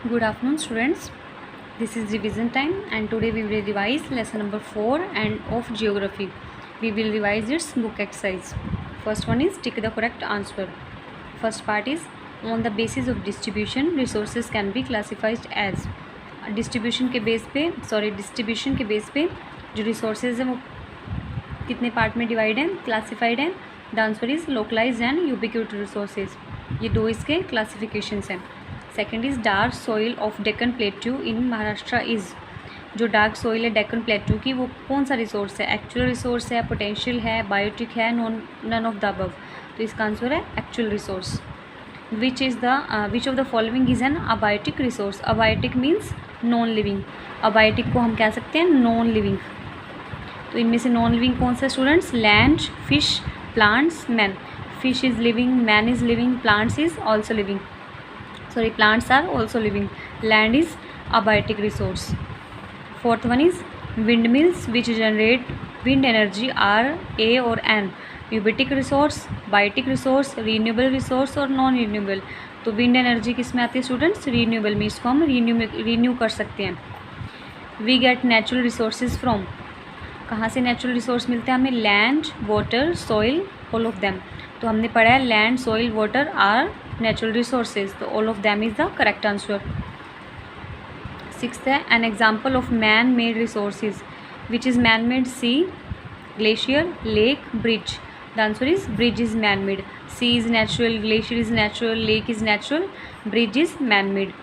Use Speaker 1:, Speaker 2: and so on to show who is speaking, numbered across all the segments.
Speaker 1: Good afternoon, students. This is revision time, and today we will revise lesson number 4 and of geography. We will revise its book exercise. First one is tick the correct answer. First part is on the basis of distribution, resources can be classified as. Distribution के base पे जो resources हैं वो कितने part में divide हैं, classified हैं. The answer is localised and ubiquitous resources. ये दो इसके क्लासिफिकेशंस हैं. Second is dark soil of Deccan plateau in Maharashtra is. जो डार्क सॉइल है डेक्कन प्लेट्यू की, वो कौन सा रिसोर्स है? एक्चुअल रिसोर्स है, पोटेंशियल है, बायोटिक है, नन ऑफ द अबव. तो इसका आंसर है actual resource. Which of the following is an abiotic resource. Abiotic means non living. Abiotic को हम कह सकते हैं नॉन लिविंग. तो इनमें से नॉन लिविंग कौन सा students? Land, fish, plants, man. Fish is living, man is living, plants is also living. Plants are also living. Land is abiotic resource. Fourth one is windmills which generate wind energy are A or N. Abiotic resource, biotic resource, renewable resource और non renewable. तो wind energy किस में आती है students? Renewable में. इसको हम renew कर सकते हैं. We get natural resources from. कहाँ से नेचुरल रिसोर्स मिलते हैं हमें? Land, water, soil, all of them. तो हमने पढ़ा है land, soil, water are natural resources. तो all of them is the correct answer. Sixth है an example of man made resources. Which is man made? Sea, glacier, lake, bridge. The answer is bridge is man made. Sea is natural, glacier is natural, lake is natural, bridge is man made.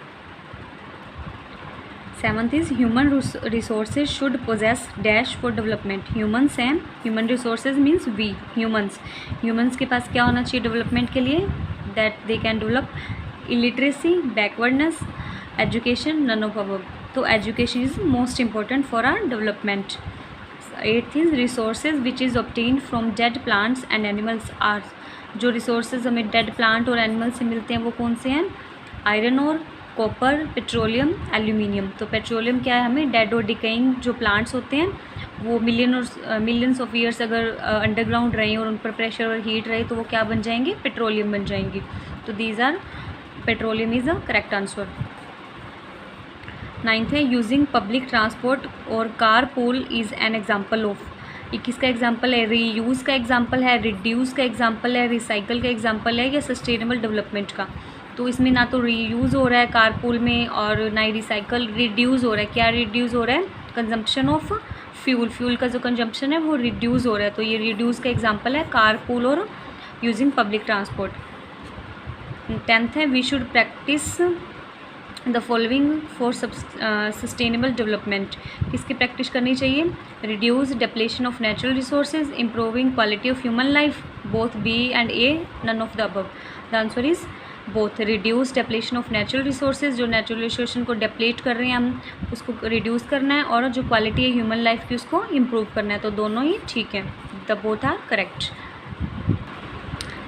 Speaker 1: Seventh is human resources should possess dash for development. Humans हैं, human resources means we humans के पास क्या होना चाहिए development के लिए? That they can develop illiteracy, backwardness, education, none of above. तो education is most important for our development. Eighth is resources which is obtained from dead plants and animals are. जो resources हमें dead plant और animal से मिलते हैं वो कौन से हैं? आयरन और कॉपर, पेट्रोलियम, एल्यूमिनियम. तो पेट्रोलियम क्या है? हमें डेड और डिकेइंग जो प्लांट्स होते हैं वो मिलियंस ऑफ ईयर्स अगर अंडरग्राउंड रहे और उन पर प्रेशर और हीट रहे तो वो क्या बन जाएंगे? पेट्रोलियम बन जाएंगी. तो these are petroleum is the correct answer. Ninth है यूजिंग पब्लिक ट्रांसपोर्ट और car pool is an example of. ये किसका एग्जाम्पल है? रीयूज़ का एग्जाम्पल है, रिड्यूस का एग्जाम्पल है, रिसाइकल का एग्जाम्पल है, या सस्टेनेबल डेवलपमेंट का. तो इसमें ना तो रीयूज़ हो रहा है कार पूल में और ना ही रिसाइकल. रिड्यूस हो रहा है. क्या रिड्यूस हो रहा है? कंजम्पशन ऑफ फ्यूल का जो कंजम्पशन है वो रिड्यूस हो रहा है. तो ये रिड्यूस का एग्जाम्पल है कार पूल और यूजिंग पब्लिक ट्रांसपोर्ट. टेंथ है we should practice the following for sustainable development. किसकी प्रैक्टिस करनी चाहिए? Reduce depletion of natural resources, improving quality of human life, both B and A, none of the above. The answer is both. Reduce depletion of natural resources, जो natural resource को deplete कर रहे हैं हम उसको reduce करना है, और जो क्वालिटी है ह्यूमन लाइफ की उसको इम्प्रूव करना है. तो दोनों ही ठीक है. The both are correct.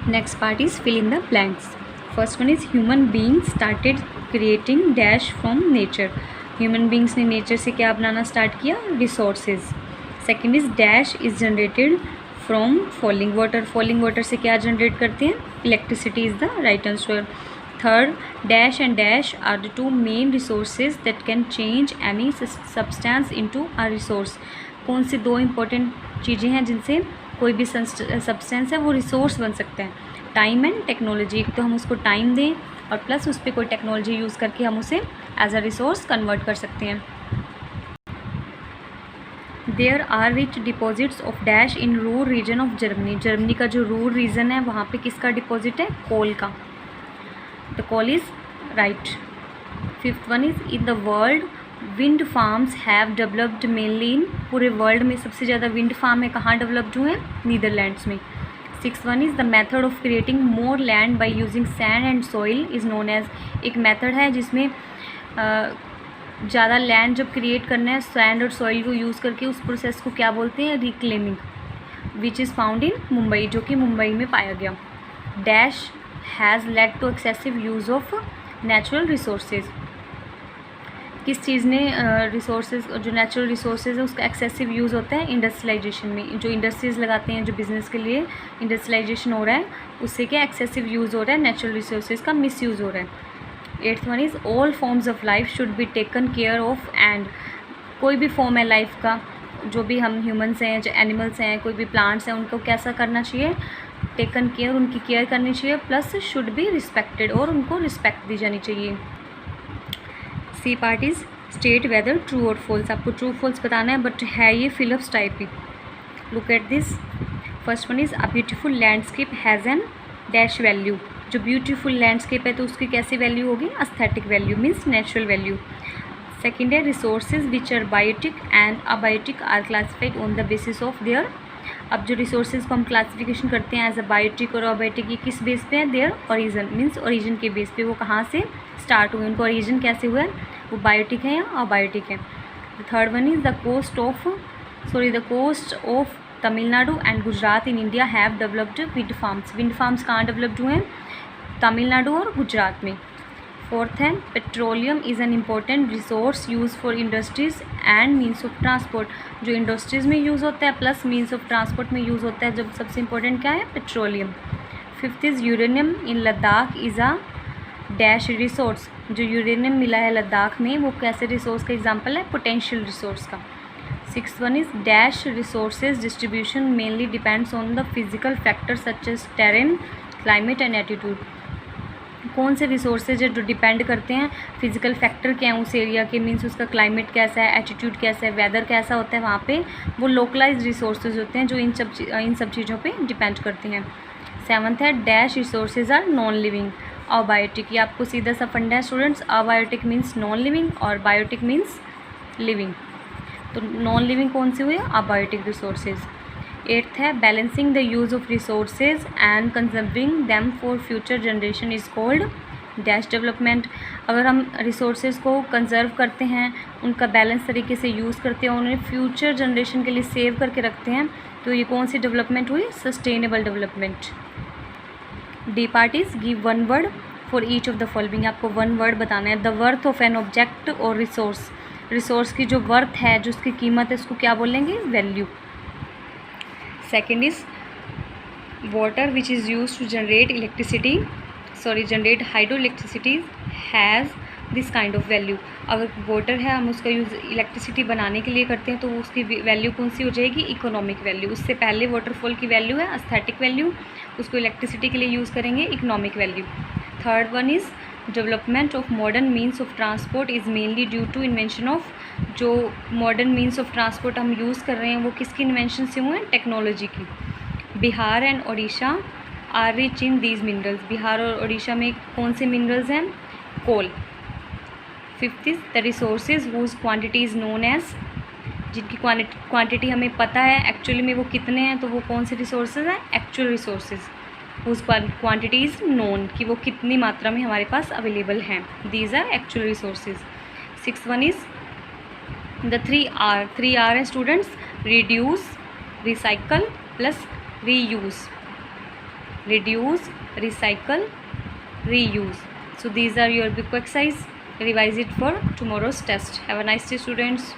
Speaker 1: Next part is fill in the blanks. First one is human being started creating dash from nature. Human beings ने नेचर से क्या बनाना स्टार्ट किया? Resources. Second is dash is generated from falling water. Falling water से क्या generate करते हैं? Electricity is the right answer. Third, dash and dash are the two main resources that can change any substance into a resource. कौन सी दो important चीज़ें हैं जिनसे कोई भी सब्सटेंस है वो रिसोर्स बन सकता है? Time and technology. एक तो हम उसको टाइम दें और प्लस उस पर कोई टेक्नोलॉजी यूज़ करके हम उसे एज अ रिसोर्स कन्वर्ट कर सकते हैं. There are rich deposits of dash in Ruhr region of Germany. Germany का जो रूर रीजन है वहाँ पे किसका डिपॉजिट है? कोल का. The coal is right. Fifth one is in the world wind farms have developed mainly in. पूरे world में सबसे ज़्यादा विंड फार्म है कहाँ डेवलप्ड हुए हैं? नीदरलैंड्स में. Six one is the method of creating more land by using sand and soil is known as. एक मेथड है जिसमें ज़्यादा लैंड जब क्रिएट करना है सैंड और सॉइल को यूज़ करके, उस प्रोसेस को क्या बोलते हैं? Reclaiming. Which is found in Mumbai, जो कि मुंबई में पाया गया. Dash has led to excessive use of natural resources. किस चीज़ ने रिसोर्सेज, जो नेचुरल रिसोर्सेज है उसका एक्सेसिव यूज़ होता है? इंडस्ट्रियलाइजेशन में. जो इंडस्ट्रीज़ लगाते हैं, जो बिज़नेस के लिए इंडस्ट्रियलाइजेशन हो रहा है, उससे क्या एक्सेसिव यूज़ हो रहा है? नेचुरल रिसोर्सेज का मिस यूज़ हो रहा है. 8th one is all forms of life should be taken care of and कोई भी फॉर्म है लाइफ का, जो भी हम ह्यूमंस हैं, जो एनिमल्स हैं, कोई भी प्लांट्स हैं, उनको कैसा करना चाहिए, टेकन केयर, उनकी केयर करनी चाहिए, प्लस शुड बी रिस्पेक्टेड और उनको रिस्पेक्ट दी जानी चाहिए। C part is state whether true और फॉल्स, आपको ट्रू फॉल्स बताना है, बट है ये फिलअप्स टाइप ही। Look at this, first one is a beautiful landscape has an dash value, जो ब्यूटीफुल लैंडस्केप है तो उसकी कैसी वैल्यू होगी, aesthetic value means natural value. Second है resources which are biotic and abiotic are classified on the basis of their, अब जो resources को हम क्लासिफिकेशन करते हैं एज अ बायोटिक और अबायोटिक, ये किस बेस पे है, देयर ओरिजिन मीन्स ओरिजिन के बेस पे, वो कहाँ से स्टार्ट हुए, उनको ओरिजिन कैसे हुआ है, वो बायोटिक है या अबायोटिक है। The third one is the coast of Tamil Nadu and Gujarat in India have developed wind farms, wind farms कहाँ डेवलप्ड हुए हैं, तमिलनाडु और गुजरात में। फोर्थ है petroleum is an important resource use for industries and means of transport, जो industries में use होता है प्लस मीन्स ऑफ ट्रांसपोर्ट में यूज़ होता है, जब सबसे इम्पोर्टेंट क्या है, petroleum. Fifth is uranium in Ladakh is a dash resource, जो यूरेनियम मिला है लद्दाख में वो कैसे रिसोर्स का एग्जाम्पल है, पोटेंशियल रिसोर्स का। Six one is dash resources distribution mainly depends on the physical factor such as terrain, climate and attitude, कौन से रिसोर्सेज है जो डिपेंड करते हैं, फिजिकल फैक्टर क्या है उस एरिया के, मीन्स उसका क्लाइमेट कैसा है, एटीट्यूड कैसा है, वेदर कैसा होता है वहाँ पे, वो लोकलाइज रिसोर्सेज होते हैं जो इन सब चीज़ों पे डिपेंड करते हैं। सेवन्थ है dash resources are non living, abiotic, ये आपको सीधा सा फंडा है students, abiotic means non living और बायोटिक मीन्स लिविंग, तो नॉन लिविंग कौन से हुए, अबायोटिक रिसोर्सेज। एट्थ है balancing the use of resources and conserving them for future generation is called dash development, अगर हम रिसोर्सेज को कंजर्व करते हैं, उनका बैलेंस तरीके से यूज़ करते हैं, उन्हें फ्यूचर जनरेशन के लिए सेव करके रखते हैं, तो ये कौन सी डेवलपमेंट हुई, sustainable development. D part is give one word for each of the following, आपको वन वर्ड बताना है, the worth of an object और रिसोर्स, रिसोर्स की जो वर्थ है, जो उसकी कीमत है, उसको क्या बोलेंगे, value. Second is water which is use to generate hydro electricity has this kind of value, अगर वाटर है हम उसका यूज़ इलेक्ट्रिसिटी बनाने के लिए करते हैं तो उसकी वैल्यू कौन सी हो जाएगी, इकोनॉमिक वैल्यू। उससे पहले वाटरफॉल की वैल्यू है एस्थेटिक वैल्यू, उसको इलेक्ट्रिसिटी के लिए यूज़ करेंगे economic value. Third one is development of modern means of transport is mainly due to invention of, जो मॉडर्न मीन्स ऑफ ट्रांसपोर्ट हम यूज़ कर रहे हैं वो किसकी इन्वेंशन से हुए हैं, टेक्नोलॉजी की। Bihar and Odisha are rich in these minerals, Bihar और ओडिशा में कौन से मिनरल्स हैं, coal. Fifth is the resources whose quantity is known as, जिनकी क्वांटिटी हमें पता है एक्चुअली में वो कितने हैं, तो वो कौन से रिसोर्सेज हैं, एक्चुअल रिसोर्सेज, उस क्वांटिटी इज़ नोन कि वो कितनी मात्रा में हमारे पास अवेलेबल हैं, these are actual resources. Six one is the three R है students, reduce, recycle plus reuse, reduce, recycle, reuse. So these are your book exercise. Revise it for tomorrow's test. Have a nice day, students.